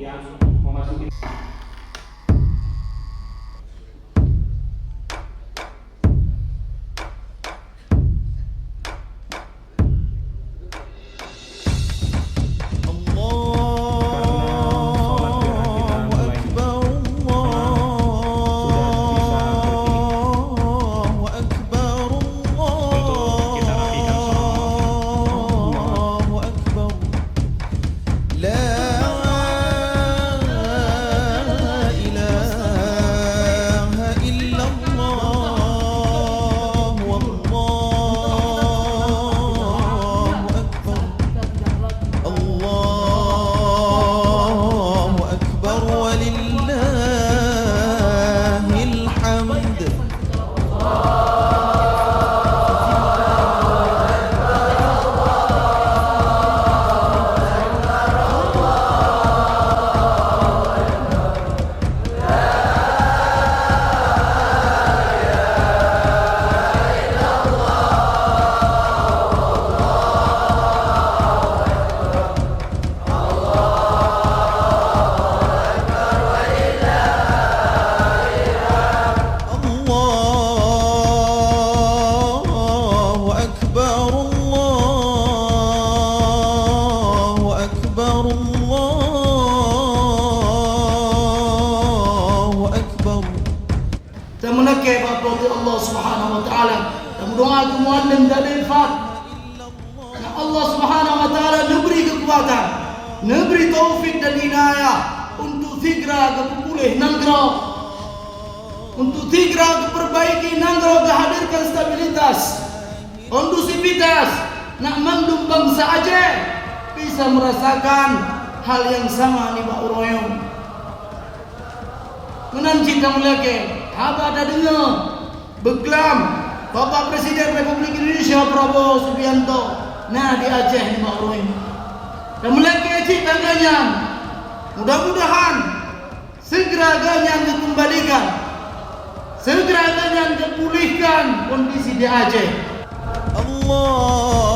yang memasuki dan menakir kepada Allah Subhanahu wa taala dan berdoa ke muallim dan infak. Allah Subhanahu wa taala memberi kekuatan, memberi taufik dan hidayah untuk segera kepulih negara, untuk segera perbaiki negara, hadirkan stabilitas, kondusivitas, nak mendung bangsa Aceh bisa merasakan hal yang sama ni Pak Uroyong. Menanci kamu lagi, apa ada dengar beklam Bapak Presiden Republik Indonesia Prabowo Subianto, nah di Aceh ni Pak Uroyong. Dan melaki cik tangannya, mudah-mudahan segera ganyan dikembalikan, segera ganyan dipulihkan kondisi di Aceh. Allah